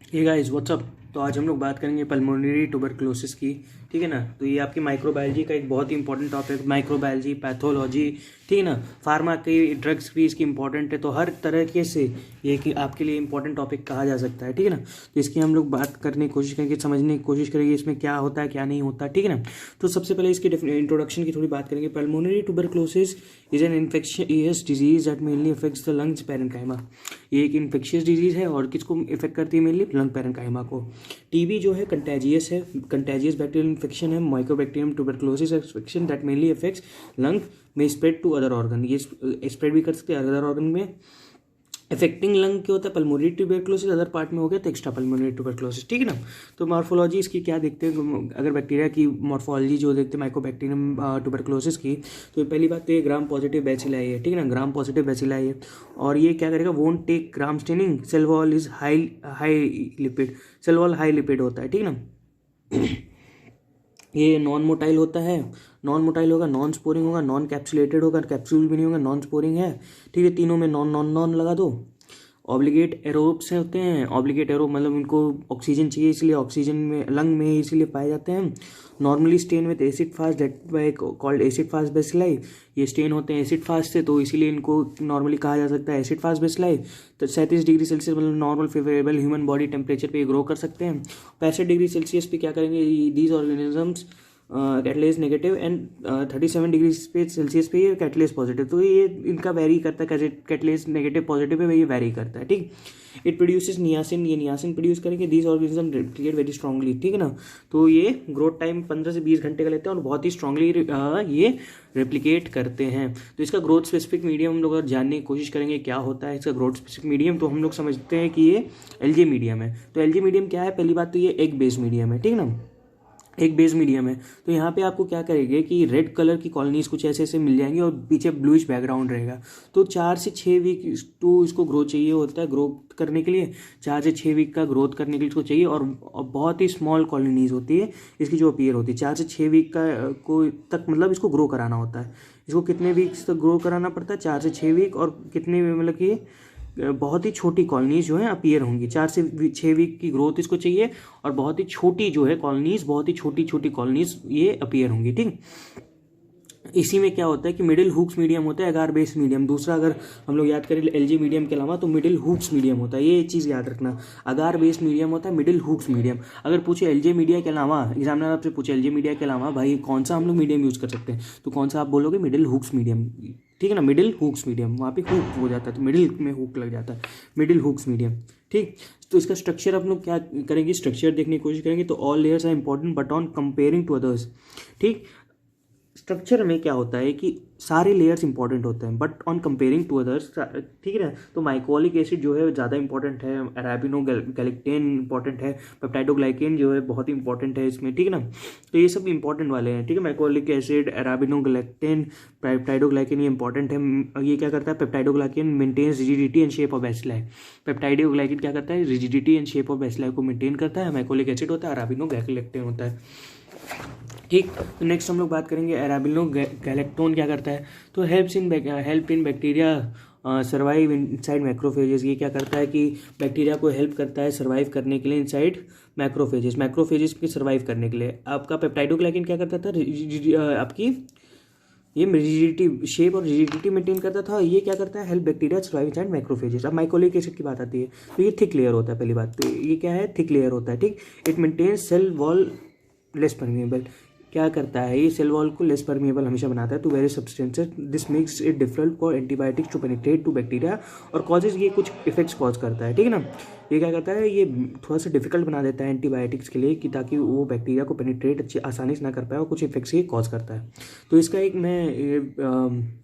Hey guys what's up. तो आज हम लोग बात करेंगे पल्मोनरी ट्यूबरक्लोसिस की। ठीक है ना। तो ये आपकी माइक्रोबायोलॉजी का एक बहुत ही इंपॉर्टेंट टॉपिक, माइक्रोबायोलॉजी, पैथोलॉजी। ठीक है ना। फार्मा की ड्रग्स भी इसकी इंपॉर्टेंट है, तो हर तरीके से ये कि आपके लिए इंपॉर्टेंट टॉपिक कहा जा सकता है। ठीक है ना। तो इसकी हम लोग बात करने की कोशिश करेंगे, समझने की कोशिश करेंगे इसमें क्या होता है क्या नहीं होता। ठीक है ना। तो सबसे पहले इसकी इंट्रोडक्शन की थोड़ी बात करेंगे। Pulmonary tuberculosis is an infectious disease that mainly affects the lungs parenchyma. ये एक इन्फेक्शियस डिजीज है और किसको इफेक्ट करती है? मेनली लंग पैरेन्काइमा को। टीबी जो है कंटेजियस है, कंटेजियस बैक्टीरियल इन्फेक्शन है, mycobacterium tuberculosis infection that mainly affects lung में स्प्रेड टू अदर ऑर्गन। ये स्प्रेड भी कर सकते हैं अदर ऑर्गन में। इफेक्टिंग लंग क्या होता है? Pulmonary tuberculosis. अदर पार्ट में हो गया तो एक्स्ट्रा पल्मोनरी ट्यूबरक्लोसिस। ठीक है ना। तो मॉर्फोलॉजी इसकी क्या देखते हैं? अगर बैक्टीरिया की मॉर्फोलॉजी जो देखते हैं माइकोबैक्टीरियम ट्यूबरक्लोसिस की, तो पहली बात तो ये ग्राम पॉजिटिव बैसिलाई है। ठीक है ना। ग्राम पॉजिटिव बैसिलाई है और ये क्या करेगा? Won't take Gram staining. Cell wall is high lipid, cell wall high lipid होता है। ठीक है ना। ये नॉन मोटाइल होता है। नॉन मोटाइल होगा, नॉन स्पोरिंग होगा, नॉन कैप्सुलेटेड होगा, कैप्सूल भी नहीं होगा, नॉन स्पोरिंग है। ठीक है। तीनों में नॉन नॉन नॉन लगा दो। ऑब्लिगेट एरोब्स होते हैं। ऑब्लिगेट एरोब मतलब उनको ऑक्सीजन चाहिए, इसलिए ऑक्सीजन में लंग में इसीलिए पाए जाते हैं। Normally stain with acid fast that by called acid fast bacilli. ये स्टेन होते हैं एसिड फास्ट से, तो इसीलिए इनको नॉर्मली कहा जा सकता है एसिड फास्ट बेसिलाई। तो 37 डिग्री सेल्सियस मतलब normal favourable human body temperature पे ग्रो कर सकते हैं। 65 डिग्री सेल्सियस पे क्या करेंगे? These organisms catalase negative and 37 degree Celsius पे ये कैटलेस पॉजिटिव। तो ये इनका वेरी करता है, कैसे कैटलेस नेगेटिव पॉजिटिव है ये वेरी करता है। ठीक। इट प्रोड्यूसेस नियासिन, ये नियासिन प्रोड्यूस करेंगे। These organism replicate very strongly. ठीक है ना। तो ये ग्रोथ टाइम 15 से 20 घंटे का लेते हैं और बहुत ही स्ट्रांगली ये रेप्लिकेट करते हैं। तो इसका ग्रोथ स्पेसिफिक मीडियम हम लोग अगर जानने की कोशिश करेंगे क्या होता है इसका ग्रोथ स्पेसिफिक मीडियम, तो हम लोग समझते हैं कि ये एलजे मीडियम है। तो एलजे मीडियम क्या है? पहली बात तो ये एग बेस मीडियम है। ठीक है ना। एक बेस मीडियम है। तो यहाँ पे आपको क्या करेंगे कि रेड कलर की कॉलोनीज कुछ ऐसे ऐसे मिल जाएंगी और पीछे ब्लूइश बैकग्राउंड रहेगा। तो 4 से 6 वीक तो इसको ग्रोथ चाहिए होता है, ग्रोथ करने के लिए 4 से 6 वीक का ग्रोथ करने के लिए इसको चाहिए। और बहुत ही स्मॉल कॉलोनीज होती है इसकी जो अपीयर होती है। 4 से 6 वीक का को तक मतलब इसको ग्रो कराना होता है। इसको कितने वीक्स तक ग्रो कराना पड़ता है? 4 से 6 वीक। और कितने मतलब कि बहुत ही छोटी कॉलोनीज जो है अपीयर होंगी। 4 से 6 वीक की ग्रोथ इसको चाहिए और बहुत ही छोटी जो है कॉलोनीज, बहुत ही छोटी छोटी कॉलोनीज ये अपीयर होंगी। ठीक। इसी में क्या होता है कि मिडिल हुक्स मीडियम होता है, अगार बेस मीडियम। दूसरा अगर हम लोग याद करें एलजी मीडियम के अलावा तो मिडिल हुक्स मीडियम होता है। ये चीज़ याद रखना, अगार बेस मीडियम होता है, मिडिल हुक्स मीडियम। अगर पूछे एलजे मीडिया के अलावा, एग्जामिनर आपसे पूछे एलजे मीडिया के अलावा भाई कौन सा हम लोग मीडियम यूज़ कर सकते हैं, तो कौन सा आप बोलोगे? Middle hooks medium. ठीक है ना। मिडिल हुक्स मीडियम, वहाँ पे हुक हो जाता है तो मिडिल में हुक लग जाता है, मिडिल हुक्स मीडियम। ठीक। तो इसका स्ट्रक्चर आप लोग क्या करेंगे? स्ट्रक्चर देखने की कोशिश करेंगे। तो all layers are important but on comparing to others. ठीक। स्ट्रक्चर में क्या होता है कि सारे लेयर्स इंपॉर्टेंट होते हैं but on comparing to others. ठीक है ना। तो माइकोलिक एसिड जो है ज़्यादा इंपॉर्टेंट है, अराबिनो गैलेक्टेन इंपॉर्टेंट है, पेप्टाइडोग्लाइकेन जो है बहुत इंपॉर्टेंट है इसमें। ठीक है ना। तो ये सब इंपॉर्टेंट वाले हैं। ठीक है। Mycolic acid, arabinogalactan, peptidoglycan ये इंपॉर्टेंट है। ये क्या करता है? Peptidoglycan maintains rigidity and shape of bacilli. Peptidoglycan क्या करता है? Rigidity and shape of bacilli को मेंटेन करता है। माइकोलिक एसिड होता है, अराबिनो गैलेक्टेन होता है। ठीक। तो नेक्स्ट हम लोग बात करेंगे अराबिनो गैलेक्टोन क्या करता है। तो help in bacteria survive inside macrophages. ये क्या करता है कि बैक्टीरिया को हेल्प करता है सर्वाइव करने के लिए इनसाइड मैक्रोफेजेस के सर्वाइव करने के लिए। आपका पेप्टाइडोग्लाइकेन क्या करता था? आपकी ये रिजिडिटी, शेप और रिजिडिटी मेंटेन करता था। ये क्या करता है? Help bacteria survive inside macrophages. अब माइकोलिक एसिड की बात आती है तो ये थिक लेयर होता है। पहली बात तो ये क्या है? थिक लेयर होता है। ठीक। It maintains cell wall less permeable. क्या करता है? ये सेल वॉल को लेस परमिएबल हमेशा बनाता है to various substances. This makes it difficult for antibiotics to penetrate to bacteria और कॉजेज ये कुछ इफेक्ट्स कॉज करता है। ठीक है ना। ये क्या करता है? ये थोड़ा सा डिफिकल्ट बना देता है एंटीबायोटिक्स के लिए कि ताकि वो बैक्टीरिया को पेनिट्रेट अच्छी आसानी से ना कर पाए और कुछ इफेक्ट्स ये कॉज करता है। तो इसका एक मैं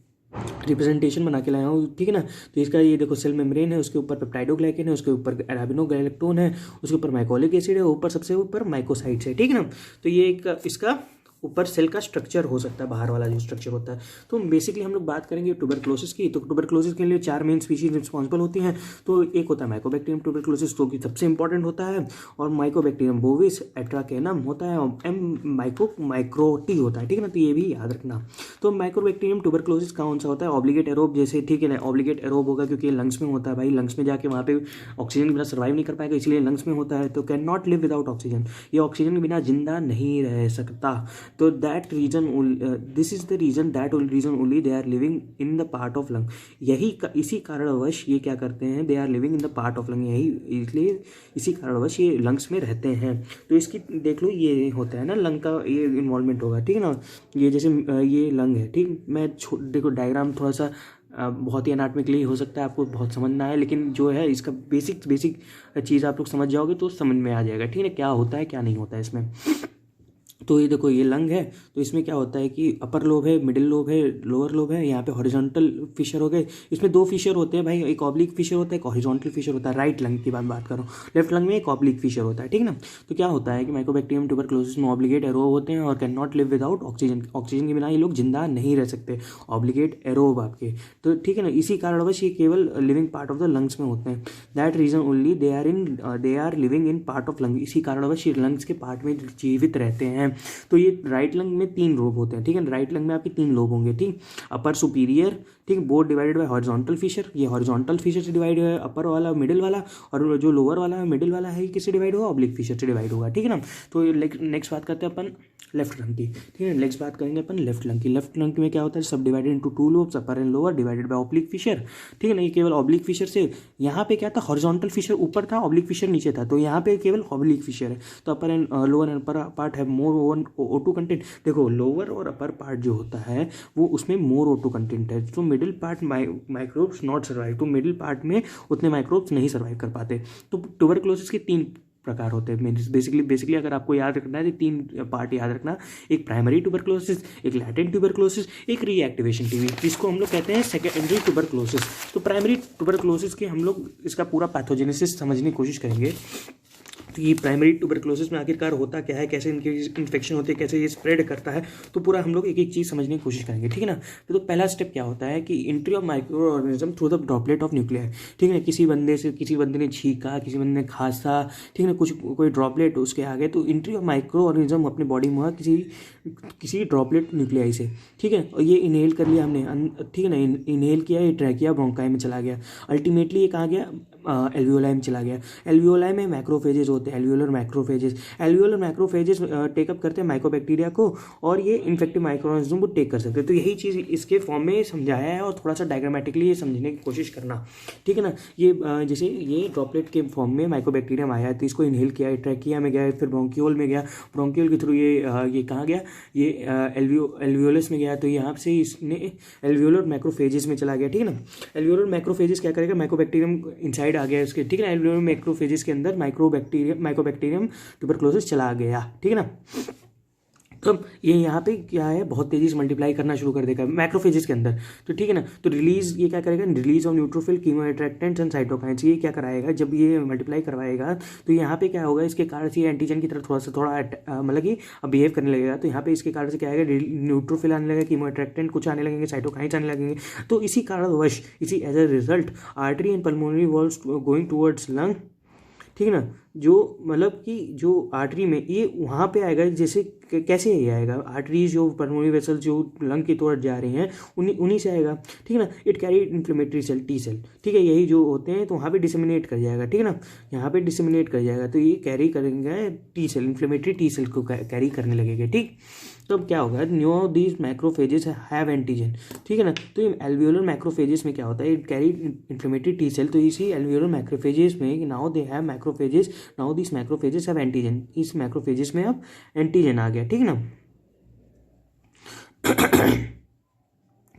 रिप्रेजेंटेशन बना के लाया हूँ। ठीक है ना। तो इसका ये देखो सेल मेम्ब्रेन है, उसके ऊपर पेप्टाइडोग्लाइकेन है, उसके ऊपर अराबिनो गैलेक्टोन है, उसके ऊपर माइकोलिक एसिड है, ऊपर सबसे ऊपर माइकोसाइट्स है। ठीक है ना। तो ये एक इसका ऊपर सेल का स्ट्रक्चर हो सकता है, बाहर वाला जो स्ट्रक्चर होता है। तो बेसिकली हम लोग बात करेंगे ट्यूबरक्लोसिस की। तो ट्यूबरक्लोसिस के लिए 4 मेन स्पीशीज रिस्पॉन्सिबल होती हैं। तो एक होता है माइकोबैक्टीरियम ट्यूबरक्लोसिस, जो कि सबसे इंपॉर्टेंट होता है, और माइकोबैक्टीरियम बोविस, एट्राकेनम होता है, और माइक्रोटी होता है, ठीक है ना। तो ये भी याद रखना। तो माइकोबैक्टीरियम ट्यूबरक्लोसिस कौन सा होता है? ऑब्लिगेट एरोब जैसे, ठीक है ना। ऑब्लिगेट एरोब होगा क्योंकि लंग्स में होता है भाई, लंग्स में जाके वहाँ पे ऑक्सीजन के बिना सर्वाइव नहीं कर पाएगा, इसलिए लंग्स में होता है। तो can not live without oxygen, ये ऑक्सीजन के बिना जिंदा नहीं रह सकता। तो that reason, this is the reason, that reason only they are living in the part of lung. इसी कारणवश ये क्या करते हैं, they are living in the part of lung, यही इसलिए इसी कारणवश ये लंग्स में रहते हैं। तो इसकी देख लो, ये होता है ना लंग का ये इन्वॉल्वमेंट होगा, ठीक है ना। ये जैसे ये लंग है, ठीक। मैं देखो डायग्राम थोड़ा सा बहुत ही एनाटॉमिकली हो सकता है आपको बहुत समझ ना आए, लेकिन जो है इसका बेसिक चीज़ आप लोग समझ जाओगे तो समझ में आ जाएगा, ठीक है ना, क्या होता है क्या नहीं होता है इसमें। तो ये देखो ये लंग है, तो इसमें क्या होता है कि अपर लोब है, मिडिल लोब है, लोअर लोब है, यहाँ पे हॉरिजॉन्टल फिशर हो गए। इसमें 2 फिशर होते हैं भाई, एक ऑब्लिक फिशर होता है, एक हॉरिजॉन्टल फिशर होता है। राइट लंग की बात करो, लेफ्ट लंग में एक ऑब्लिक फिशर होता है, ठीक ना। तो क्या होता है कि माइकोबैक्टीरियम ट्यूबरक्लोसिस में ऑब्लिगेट एरोब होते हैं और can not live without oxygen, oxygen के बिना ये लोग जिंदा नहीं रह सकते, ऑब्लिगेट एरोब आपके। तो ठीक है ना, इसी कारणवश ये केवल living part of the lungs में होते हैं। That reason only they are living in part of lung, इसी कारणवश ये लंग्स के पार्ट में जीवित रहते हैं। तो ये राइट लंग में 3 लोब होते हैं, ठीक है। राइट लंग में आपके 3 लोब होंगे, ठीक। अपर सुपीरियर, ठीक, both divided by horizontal fissure, ये हॉरिजॉन्टल फिशर से डिवाइड है, अपर वाला मिडिल वाला, और जो लोअर वाला है मिडिल वाला है किससे डिवाइड होगा, ऑब्लिक फिशर से डिवाइड होगा, ठीक है ना। तो नेक्स्ट बात करते हैं अपन लेफ्ट लंग की, ठीक है। नेक्स्ट बात करेंगे अपन लेफ्ट लंग की। लेफ्ट लंग में क्या होता है, subdivided into 2 lobes, upper and lower, divided by oblique fissure, ठीक है ना। ये केवल ऑब्लिक फिशर से, यहाँ पे क्या था, हॉरिजॉन्टल फिशर ऊपर था, ऑब्लिक फिशर नीचे था, तो यहाँ पे केवल ऑब्लिक फिशर है। तो upper and lower end upper part है मोर O2 कंटेंट। देखो लोअर और अपर पार्ट जो होता है वो उसमें मोर O2 कंटेंट है, तो middle part microbes not survive, तो मिडिल पार्ट में उतने माइक्रोब्स नहीं सर्वाइव कर पाते। तो ट्यूबरक्लोसिस के 3 प्रकार होते हैं बेसिकली अगर आपको याद रखना है तो 3 पार्ट याद रखना, एक प्राइमरी ट्यूबरक्लोसिस, एक लैटेंट ट्यूबरक्लोसिस, एक रीएक्टिवेशन टीबी, जिसको हम लोग कहते हैं सेकेंडरी ट्यूबरक्लोसिस। तो प्राइमरी ट्यूबरक्लोसिस के हम लोग इसका पूरा पैथोजेनेसिस समझने की कोशिश करेंगे। तो ये प्राइमरी ट्यूबरक्लोसिस में आखिरकार होता क्या है, कैसे इनकी इन्फेक्शन होती है, कैसे ये स्प्रेड करता है, तो पूरा हम लोग एक एक चीज़ समझने की कोशिश करेंगे, ठीक है ना। तो पहला स्टेप क्या होता है कि entry of micro organism through the droplet of nuclear, ठीक है ना। किसी बंदे ने छींका, किसी बंदे ने खांसा, ठीक है ना, कोई ड्रॉपलेट उसके आगे, तो एंट्री ऑफ माइक्रो ऑर्गेनिज्म अपने बॉडी में हुआ किसी ड्रॉपलेट न्यूक्लियाई से, ठीक है। और ये इनहेल कर लिया हमने, ठीक है ना, इनहेल किया, ये ट्रैकिया ब्रोंकाई में चला गया, अल्टीमेटली ये कहाँ गया, एल्वियोलाई में चला गया। एल्वियोलाई में मैक्रोफेजेस होते हैं, एल्वियोलर मैक्रोफेजेस टेकअप करते हैं माइकोबैक्टीरिया को, और ये इन्फेक्टिव माइक्रोऑर्गेनिज्म को टेक कर सकते हैं। तो यही चीज़ इसके फॉर्म में समझाया है, और थोड़ा सा डायग्रामेटिकली ये समझने की कोशिश करना, ठीक है ना। ये जैसे ये ड्रॉपलेट के फॉर्म में माइकोबैक्टीरियम आया है, तो इसको इनहेल किया, ट्रैकिया में गया, फिर ब्रोंकियोल में गया, ब्रोंकियोल के थ्रू ये कहाँ गया, ये एल्वियोलस में गया, तो यहाँ से इसने एल्वियोलर मैक्रोफेजेस में चला गया, ठीक है ना। एल्वियोलर मैक्रोफेजेस क्या करेगा, माइकोबैक्टीरियम इनसाइड आ गया इसके, ठीक है ना। एल्वियोलर मैक्रोफेजेस के अंदर माइकोबैक्टीरियम ट्यूबरक्लोसिस चला गया, ठीक है ना। तो ये यहाँ पे क्या है, बहुत तेजी से मल्टीप्लाई करना शुरू कर देगा मैक्रोफेजेस के अंदर, तो ठीक है ना। तो रिलीज ये क्या करेगा, release of neutrophil, chemo attractants and cytokines, ये क्या कराएगा, जब ये मल्टीप्लाई करवाएगा तो यहाँ पे क्या होगा, इसके कारण से ये एंटीजन की तरफ थोड़ा मतलब कि बिहेव करने लगेगा। तो यहाँ पे इसके कारण से क्या आएगा, न्यूट्रोफिल आने लगेगा, कीमो अट्रैक्टेंट कुछ आने लगेंगे, साइटोकाइन्स आने लगेंगे। तो इसी कारणवश as a result artery and pulmonary walls going towards lung, ठीक है ना। जो मतलब कि जो आर्टरी में ये वहाँ पे आएगा, जैसे कैसे ये आएगा, आर्टरीज जो पल्मोनरी वेसल्स जो लंग की तरफ जा रहे हैं उन्हीं से आएगा, ठीक है ना। It carry inflammatory cell, T cell, ठीक है, यही जो होते हैं, तो वहाँ पे डिसेमिनेट कर जाएगा, ठीक है ना, यहाँ पे डिसेमिनेट कर जाएगा, तो ये कैरी करेंगे T cell, inflammatory T cell को कैरी करने लगेगा, ठीक। तो अब क्या होगा, new these macrophages have antigen, ठीक है ना। तो ये एल्वियोलर मैक्रोफेजेस में क्या होता है, it carry inflammatory T cell, तो इसी एल्वियोलर मैक्रोफेजेस में now they have macrophages, now this macrophages have antigen, इस मैक्रोफेजेस में अब एंटीजन आ गया, ठीक है ना।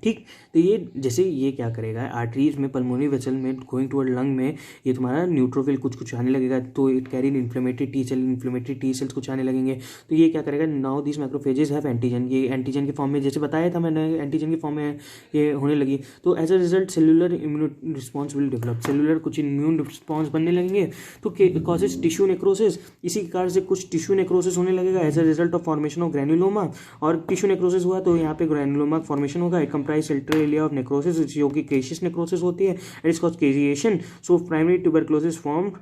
ठीक। तो ये जैसे ये क्या करेगा, आर्टरीज में, पल्मोनरी वेसल में, गोइंग टुवर्ड लंग में ये तुम्हारा न्यूट्रोफिल कुछ आने लगेगा, तो it carry inflammatory T cells कुछ आने लगेंगे। तो ये क्या करेगा, now this macrophages have antigen, ये एंटीजन के फॉर्म में, जैसे बताया था मैंने, एंटीजन के फॉर्म में ये होने लगी। तो as a result cellular immune response will develop, cellular कुछ इम्यून रिस्पॉन्स बनने लगेंगे। तो कॉजेज टिश्यू नेक्रोसिस, इसी कारण से कुछ टिश्यू नेक्रोसिस होने लगेगा as a result of formation of granuloma. और टिश्यू नेक्रोसिस हुआ तो यहाँ पे ग्रैन्युलोमा फॉर्मेशन होगा। It comprise central area of necrosis जो कि केशियस नेक्रोसिस होती है, it is called caseation. So primary tuberculosis form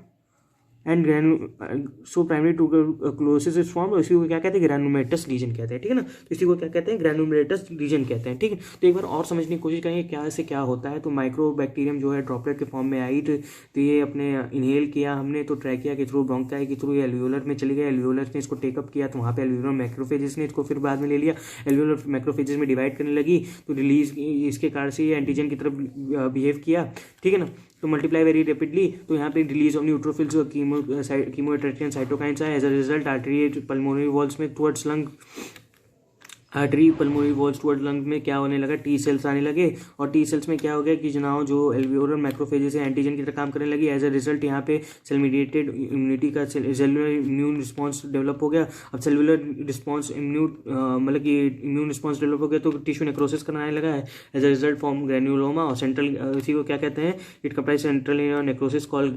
and primary tuberculosis is form. इसी को क्या कहते हैं, ग्रैनुलोमेटस लीजन कहते हैं, ठीक है ना। तो इसी को क्या कहते हैं, ग्रैनुलोमेटस लीजन कहते हैं, ठीक है। तो एक बार और समझने की कोशिश करेंगे क्या से क्या होता है। तो माइक्रोबैक्टीरियम जो है ड्रॉपलेट के फॉर्म में आई, तो ये अपने इनहेल किया हमने, तो ट्रैकिया के थ्रू, ब्रोंकाई के थ्रू, ये एल्वियोलर में चली गई, एल्वियोलर ने इसको टेकअप किया, तो वहाँ पे एल्वियोलर मैक्रोफेजेस ने इसको फिर बाद में ले लिया, एल्वियोलर मैक्रोफेजेस में डिवाइड करने लगी, तो रिलीज इसके कारण से ये एंटीजन की तरफ बिहेव किया, ठीक है ना। तो मल्टीप्लाई वेरी रैपिडली, तो यहाँ पे release of neutrophils, chemoattractant cytokines है। As a result artery pulmonary walls में towards lung, artery pulmonary walls toward lung में क्या होने लगा, टी सेल्स आने लगे। और टी सेल्स में क्या हो गया कि जनाब जो एल्वियोलर मैक्रोफेजेस है एंटीजन की तरह काम करने लगी। एज अ रिजल्ट यहाँ पे सेल मीडिएटेड इम्यूनिटी का सेलुलर इम्यून रिस्पॉन्स डेवलप हो गया। अब सेलुलर रिस्पॉन्स मतलब कि इम्यून रिस्पॉन्स डेवलप हो गया तो टिश्यू नेक्रोसिस करना आने लगा है। As a result form granuloma. और सेंट्रल इसी को क्या कहते हैं, it comprise central necrosis called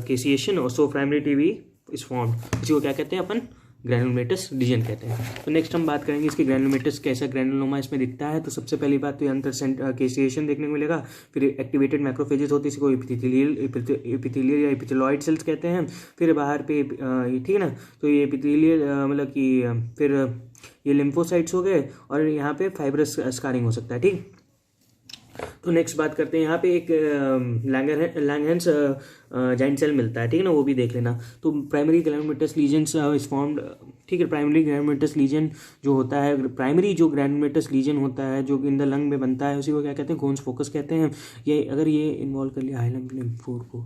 caseation. और so primary TB is form, इसी को क्या कहते हैं अपन, ग्रैनुलोमेटस लीजन कहते हैं। तो नेक्स्ट हम बात करेंगे इसके ग्रैनुलोमेटस कैसा ग्रैनुलोमा इसमें दिखता है। तो सबसे पहली बात तो ये अंतर केसिएशन देखने को मिलेगा। फिर एक्टिवेटेड मैक्रोफेजेस होती है, इसी को एपिथेलियल या एपिथेलॉइड सेल्स कहते हैं। फिर बाहर पे ठीक है ना, तो ये एपिथेलियल मतलब कि फिर ये लिम्फोसाइट्स हो गए, और यहाँ पे फाइब्रस स्कारिंग हो सकता है, ठीक। तो नेक्स्ट बात करते हैं, यहाँ पे एक लैंगरहैंस जाइंट सेल मिलता है, ठीक है ना, वो भी देख लेना। तो primary granulomatous lesions is formed, ठीक है। प्राइमरी ग्रैनुलोमेटस लीजन जो होता है, प्राइमरी जो ग्रैनुलोमेटस लीजन होता है जो इन द लंग में बनता है, उसी को क्या कहते हैं, गोन्स फोकस कहते हैं। ये अगर ये इन्वॉल्व कर लिया हाइलर लिम्फ नोड को,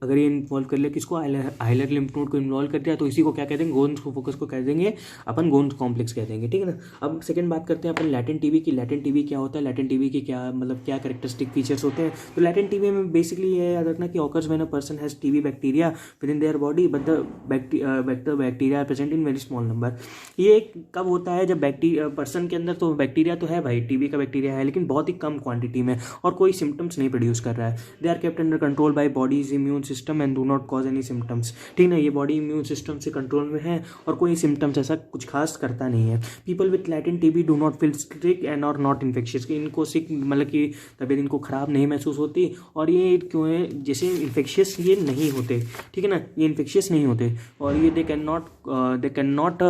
अगर ये इन्वॉल्व कर लिया किसको, हाइलर लिम्फ नोड को इन्वॉल्व कर दिया, तो इसी को क्या कहते हैं, गोन्स फोकस को कह देंगे अपन, गोन्स कॉम्प्लेक्स कह देंगे, ठीक है ना। अब सेकंड बात करते हैं अपन लैटेंट टीबी की। लैटेंट टीबी क्या होता है, लैटेंट टीबी के क्या मतलब क्या कैरेक्टरिस्टिक फीचर्स होते हैं। तो लैटेंट टीबी में बेसिकली ये याद रखना कि occurs when a person has TB bacteria within their body but the bacteria are present in very small number. ये कब होता है, जब बैक्टीरिया पर्सन के अंदर तो बैक्टीरिया तो है भाई, टीबी का बैक्टीरिया है, लेकिन बहुत ही कम क्वांटिटी में और कोई सिम्टम्स नहीं प्रोड्यूस कर रहा है। They are kept under control by body's immune system and do not cause any symptoms, ठीक ना। ये बॉडी इम्यून सिस्टम से कंट्रोल में है और कोई सिम्टम्स ऐसा कुछ खास करता नहीं है। People with latent TB do not feel sick and और नॉट इन्फेक्शियस, इनको सिक मतलब कि तबीयत इनको खराब नहीं महसूस होती, और ये क्यों है, जैसे इन्फेक्शियस ये नहीं होते, ठीक है ना, ये इन्फेक्शियस नहीं होते, और ये they can not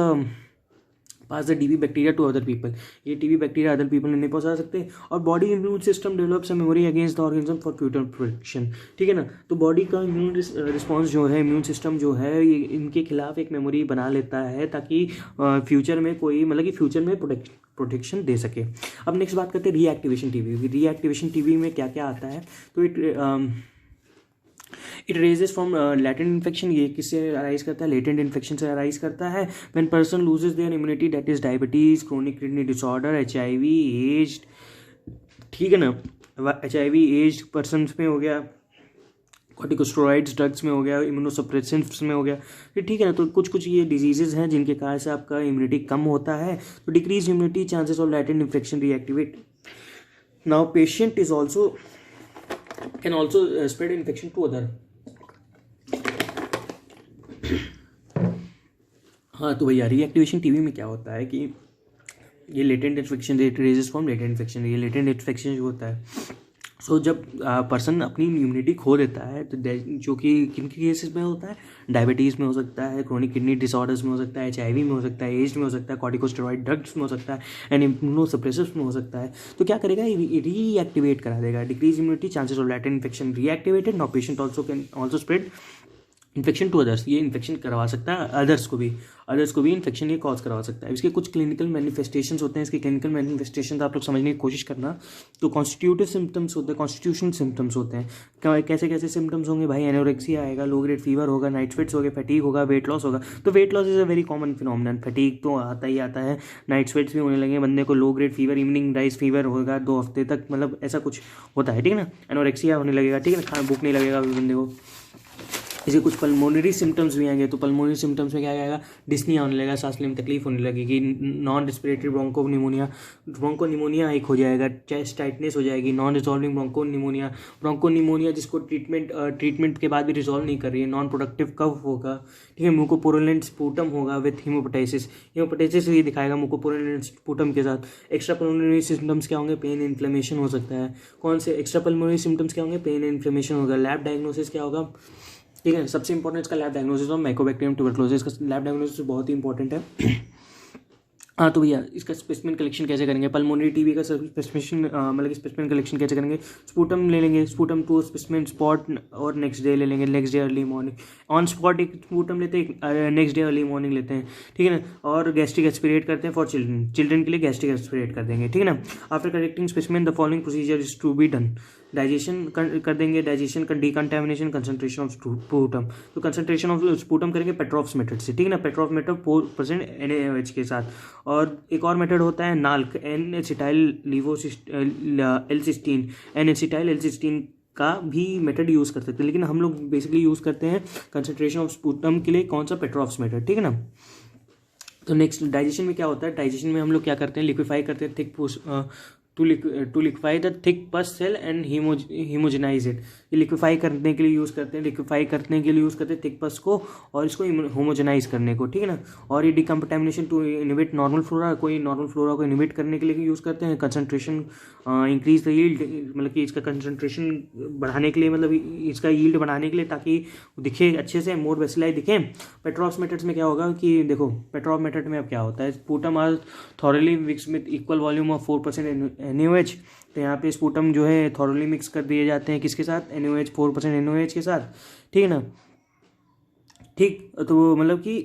pass the TB bacteria to other people, ये टीबी बैक्टीरिया अदर पीपल नहीं पहुंचा सकते। और body immune system develops a memory against the organism for future protection, ठीक है ना। तो बॉडी का इम्यून रिस्पॉन्स जो है, इम्यून सिस्टम जो है, ये इनके खिलाफ एक मेमोरी बना लेता है ताकि फ्यूचर में कोई मतलब कि फ्यूचर में प्रोटेक्शन दे सके। अब नेक्स्ट बात करते हैं रीएक्टिवेशन टीबी। रीएक्टिवेशन टीबी में क्या क्या आता है, तो it raises from latent infection, ये किससे अराइज करता है, लेटेंट इन्फेक्शन से अराइज करता है। When person loses their immunity, that is diabetes, chronic kidney disorder, HIV, aged, ठीक है ना, HIV एज्ड पर्सन में हो गया, कॉर्टिकोस्टेरॉइड्स ड्रग्स में हो गया, इम्यूनोसप्रेसेंट्स में हो गया, ठीक है ना। तो कुछ ये डिजीजेज हैं जिनके कारण से आपका इम्यूनिटी कम होता है। तो decrease immunity, chances of latent infection reactivate. Now patient is also can also spread infection to other. हाँ, तो भैया रीएक्टिवेशन टीबी में क्या होता है कि ये latent infection, it raises from latent infection, ये लेटेंट इन्फेक्शन जो होता है, सो जब पर्सन अपनी इम्यूनिटी खो देता है, तो जो कि किन के केसेस में होता है, डायबिटीज़ में हो सकता है, क्रोनिक किडनी डिसऑर्डर्स में हो सकता है, HIV में हो सकता है, एज में हो सकता है, कॉर्टिकोस्टेरॉइड ड्रग्स में हो सकता है, एंड इम्यूनोसप्रेसिव्स में हो सकता है। तो क्या करेगा, रीएक्टिवेट करा देगा। Decrease immunity, chances of latent infection reactivated. Now patient also can also spread infection to others, ये इन्फेक्शन करवा सकता है अदर्स को भी इन्फेक्शन ये कॉज करवा सकता है। इसके कुछ क्लिनिकल मैनिफेस्टेशंस होते हैं। इसके क्लिनिकल मैनिफेस्टेशंस आप लोग समझने की कोशिश करना। तो कॉन्स्टिट्यूटिव सिम्टम्स होते हैं, कॉन्स्टिट्यूशनल सिम्टम्स होते हैं। कैसे कैसे सिम्टम्स होंगे भाई? एनोरेक्सिया आएगा, लो ग्रेड फीवर होगा, नाइट स्वेट्स होगा, फैटीग होगा, वेट लॉस होगा। तो weight loss is a very common phenomenon. Fatigue तो आता ही आता है, नाइट स्वेट्स भी होने लगे बंदे को, low grade fever, evening rise fever होगा 2 हफ्ते तक, मतलब ऐसा कुछ होता है, ठीक है ना। एनोरेक्सिया होने लगेगा, ठीक है ना, खाना भूख नहीं लगेगा बंदे को। इसे कुछ पल्मोनरी सिम्टम्स भी आएंगे। तो पल्मोनरी सिम्टम्स में क्या आएगा? डिस्निया होने लगेगा, सांस लेने में तकलीफ होने लगेगी, नॉन रिस्पिरेटरी ब्रोंको निमोनिया एक हो जाएगा, चेस्ट टाइटनेस हो जाएगी, नॉन रिजॉल्विंग ब्रोंको निमोनिया जिसको ट्रीटमेंट के बाद भी रिजॉल्व नहीं कर रही है, नॉन प्रोडक्टिव कफ होगा, ठीक है। म्यूकोपोरुलेंट स्पूटम होगा विथ हीमोपेटाइटिस ये दिखाएगा म्यूकोपोरुलेंट स्पूटम के साथ। एक्स्ट्रा पल्मोनरी सिम्टम्स क्या होंगे? पेन इन्फ्लेमेशन हो सकता है। कौन से एक्स्ट्रा पल्मोनरी सिम्टम्स क्या होंगे? पेन इन्फ्लेमेशन होगा। लैब डायग्नोसिस क्या होगा? ठीक है, सबसे इंपॉर्टेंट इसका lab diagnosis of Mycobacterium tuberculosis. इसका लैब डायग्नोसिस बहुत ही इंपॉर्टेंट है। हाँ, तो भैया इसका स्पेसिमेन कलेक्शन कैसे करेंगे? पल्मोनरी टीबी का मतलब स्पेसिमेन कलेक्शन कैसे करेंगे? स्पूटम ले लेंगे, स्पूटम टू स्पेसिमेन स्पॉट, और नेक्स्ट डे ले लेंगे, next day early morning on spot एक स्पूटम लेते हैं, नेक्स्ट डे अर्ली मॉर्निंग लेते हैं, ठीक है ना। और गैस्ट्रिक एस्पिरेट करते हैं फॉर चिल्ड्रन के लिए गैस्ट्रिक एस्पिरेट कर देंगे, ठीक है ना। After collecting specimen the following procedure is to be done. Digestion कर देंगे, डाइजेशन का डिकंटामिनेशन, कंसंट्रेशन ऑफ स्पूटम। तो कंसंट्रेशन ऑफ स्पूटम करेंगे पेट्रॉफ्स मेथड से, ठीक है ना। पेट्रॉफ मेथड 4% NaOH के साथ। और एक और मेथड होता है नाल्क, एन एसिटाइल एल्सिस्टीन का भी मेथड यूज़ कर सकते हैं, लेकिन हम लोग बेसिकली यूज़ करते हैं कंसंट्रेशन ऑफ स्पूटम के लिए कौन सा? पेट्रॉफ्स मेथड, ठीक है ना। तो नेक्स्ट डाइजेशन में क्या होता है? डाइजेशन में हम लोग क्या करते हैं? लिक्विफाई करते हैं thick to liquefy the thick pus cell and homogenize it. ये लिक्विफाई करने के लिए यूज़ करते हैं, थिक पस को, और इसको होमोजेनाइज करने को, ठीक है ना। और ये डिकम्पटामिनेशन टू इनिबिट नॉर्मल फ्लोरा को इनिबिट करने के लिए यूज़ करते हैं। कंसंट्रेशन इंक्रीज द यील्ड, मतलब कि इसका कंसंट्रेशन बढ़ाने के लिए, मतलब इसका यील्ड बढ़ाने के लिए, ताकि दिखे अच्छे से, मोर बेसिलाई दिखे। पेट्रॉफ्स मेथड्स में क्या होगा कि देखो, पेट्रॉफ मेथड में अब क्या होता है? Sputum are thoroughly mix with equal volume of 4% NaOH। तो यहाँ पे स्पूटम जो है थॉरली मिक्स कर दिए जाते हैं, किसके साथ? NaOH, 4% NaOH के साथ, ठीक है ना। ठीक, तो मतलब कि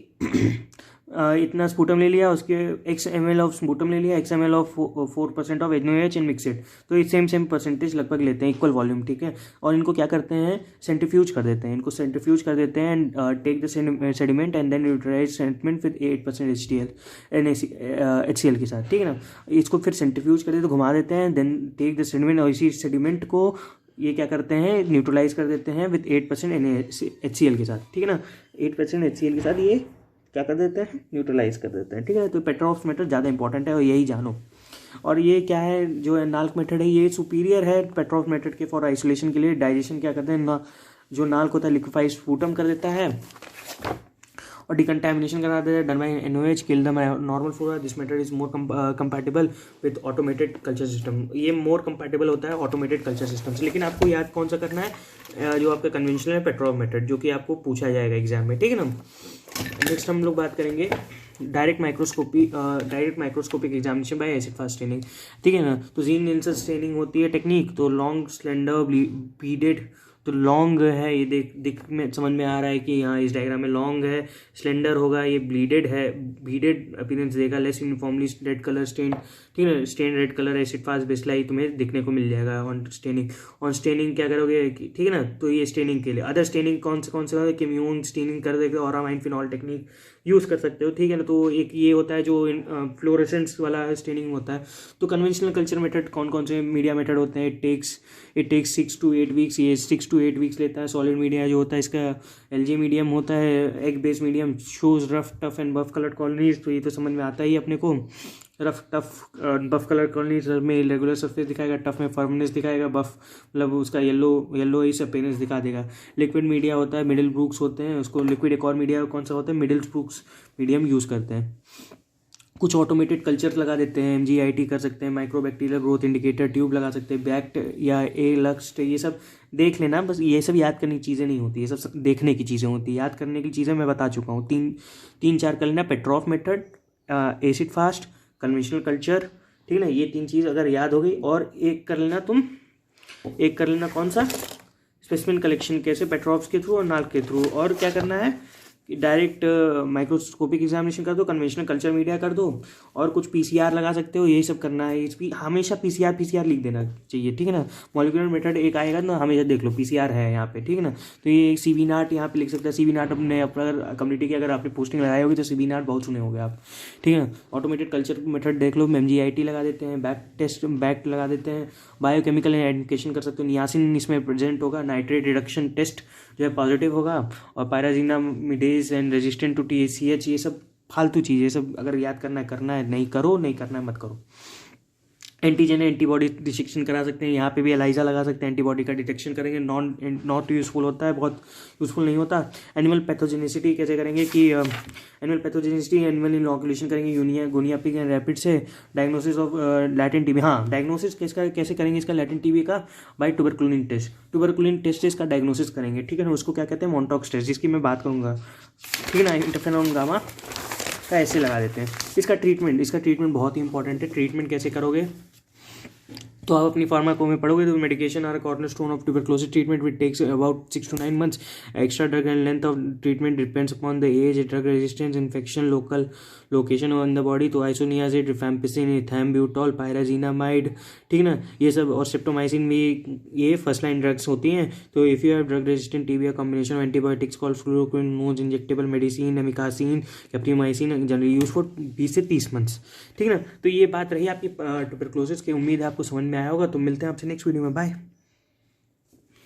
इतना स्पूटम ले लिया, उसके x ml ऑफ स्पूटम ले लिया, x ml of 4% of NaOH and mix it. तो ये सेम परसेंटेज लगभग लेते हैं, इक्वल वॉल्यूम, ठीक है। और इनको क्या करते हैं? सेंट्रीफ्यूज कर देते हैं, and take the sediment and then neutralize sediment with 8% HCl के साथ, ठीक है ना। इसको फिर सेंट्रीफ्यूज कर देते, तो घुमा देते हैं, देन टेक द सेडिमेंट, और इसी सेडिमेंट को ये क्या करते हैं? न्यूट्रलाइज कर देते हैं विद 8% HCl के साथ, ठीक है ना। 8% HCl के साथ ये क्या कर देते हैं? न्यूट्रलाइज कर देते हैं, ठीक है। तो पेट्रॉफ्स मेथड ज़्यादा इंपॉर्टेंट है, और यही जानो। और ये क्या है? जो नाल्क मेथड है ये सुपीरियर है पेट्रॉफ मेथड के फॉर आइसोलेशन के लिए। डाइजेशन क्या करते हैं? जो नाल्क होता है लिक्विफाइड स्पूटम कर देता है और डिकंटामिनेशन करा देता है, done by NaOH, kill the normal flora. This method is more compatible with automated culture system. ये मोर कंपैटिबल होता है ऑटोमेटेड कल्चर सिस्टम से। लेकिन आपको याद कौन सा करना है? जो आपका कन्वेंशनल है पेट्रॉफ मेथड, जो कि आपको पूछा जाएगा एग्जाम में, ठीक है ना। नेक्स्ट हम लोग बात करेंगे direct microscopic examination by acid fast staining, ठीक है ना। तो जीन निल्सन स्टेनिंग होती है टेक्निक। तो लॉन्ग स्लेंडर बीडेड, तो लॉन्ग है ये, दिख में समझ में आ रहा है कि यहाँ इस डायग्राम में लॉन्ग है, स्लेंडर होगा, ये ब्लीडेड अपीयरेंस देगा, less uniformly red colour stain, ठीक है। Stain red colour acid fast bacilli तुम्हें दिखने को मिल जाएगा ऑन स्टेनिंग क्या करोगे, ठीक है ना। तो ये स्टेनिंग के लिए। अदर स्टेनिंग कौन से केम्यून स्टेनिंग कर देगा, और अमाइन फिनॉल टेक्निक यूज़ कर सकते हो, ठीक है ना। तो एक ये होता है जो फ्लोरेसेंस वाला स्टेनिंग होता है। तो कन्वेंशनल कल्चर मेथड कौन से मीडिया मेथड होते हैं? इट टेक्स 6 to 8 वीक्स, ये 6 to 8 वीक्स लेता है। सॉलिड मीडिया जो होता है इसका LG मीडियम होता है, egg based medium, shows rough tough and buff coloured colonies. तो ये तो समझ में आता ही अपने को। Rough tough buff colour colonies में रेगुलर सरफेस दिखाएगा, टफ में फर्मनेस दिखाएगा, बफ मतलब उसका येलो इस अपीयरेंस दिखा देगा। लिक्विड मीडिया होता है, मिडिल ब्रूक्स होते हैं उसको। लिक्विड एक और मीडिया कौन सा होता है? मिडिल ब्रूक्स मीडियम यूज़ करते हैं। कुछ ऑटोमेटेड कल्चर लगा देते हैं, MGIT कर सकते हैं, माइक्रोबैक्टीरियल ग्रोथ इंडिकेटर ट्यूब लगा सकते हैं, बैक्ट या लक्स्ट, ये सब देख लेना। बस ये सब याद करने की चीज़ें नहीं होती, ये सब देखने की चीज़ें होती है। याद करने की चीज़ें मैं बता चुका हूँ, तीन चार कर लेना। Petroff method, acid fast, conventional culture, ठीक है ना। ये 3 चीज़ अगर याद हो गई, और एक कर लेना कौन सा? स्पेसिमेन कलेक्शन कैसे, पेट्रॉप्स के थ्रू और नाल्क के थ्रू। और क्या करना है कि डायरेक्ट माइक्रोस्कोपिक एग्जामिनेशन कर दो, कन्वेंशनल कल्चर मीडिया कर दो, और कुछ पीसीआर लगा सकते हो, यही सब करना है। इस हमेशा पीसीआर लिख देना चाहिए, ठीक है ना। मॉलिक्यूलर मेथड एक आएगा ना, हमेशा देख लो पीसीआर है यहाँ पे, ठीक है ना। तो ये सीवी नाट यहाँ पे लिख सकते हैं। सीवी नाट अपने अगर कम्युनिटी की अगर आपने पोस्टिंग लगाई होगी तो सीवी नाट बहुत सुने होंगे आप, ठीक है ना। ऑटोमेटेड कल्चर मेथड देख लो, MGIT लगा देते हैं, बैक लगा देते हैं। बायोकेमिकल आइडेंटिफिकेशन कर सकते हो, नियासिन इसमें प्रेजेंट होगा, नाइट्रेट रिडक्शन टेस्ट जो है पॉजिटिव होगा, और पायराजिनामिडेज एंड रेजिस्टेंट टू TCH। ये सब फालतू चीज़, ये सब अगर याद करना है नहीं करो, नहीं करना है मत करो। एंटीजन एंटीबॉडी डिटेक्शन करा सकते हैं, यहाँ पे भी एलाइजा लगा सकते हैं, एंटीबॉडी का डिटेक्शन करेंगे। नॉट यूजफुल होता है, बहुत यूजफुल नहीं होता। एनिमल पैथोजेनिसिटी कैसे करेंगे कि एनिमल पैथोजेनिसिटी, एनिमल इनॉकुलेशन करेंगे यूनिया गुनिया पिग एंड रैपिड से। डायग्नोसिस ऑफ लैटेंट टीबी, हाँ डायग्नोसिस कैसे करेंगे इसका लैटेंट टीबी का, by tuberculin test. Tuberculin test से इसका डायग्नोसिस करेंगे, ठीक है ना। उसको क्या कहते हैं, मॉन्टॉक्स टेस्ट, जिसकी मैं बात करूँगा, ठीक है ना। इंटरफेरॉन गामा का ऐसे लगा देते हैं। इसका ट्रीटमेंट बहुत ही इंपॉर्टेंट है। ट्रीटमेंट कैसे करोगे, तो आप अपनी फार्माको में पढ़ोगे तो medication are cornerstone of tuberculosis treatment which takes about 6 to 9 months। Extra drug and length of treatment depends upon the age, drug resistance, infection, local location on the body. तो isoniazid, rifampicin, ethambutol, pyrazinamide, ठीक है ना, ये सब, और सेप्टोमाइसिन भी, ये first line drugs होती हैं। तो if you have drug resistant TB, combination of antibiotics called fluoroquinolone, injectable medicine, amikacin, capreomycin, generally use for 20 से 30 months, ठीक है ना। तो ये बात रही आपकी ट्यूबरकुलोसिस की। उम्मीद है आपको समझ में आया होगा। तो मिलते हैं आपसे नेक्स्ट वीडियो में, बाय।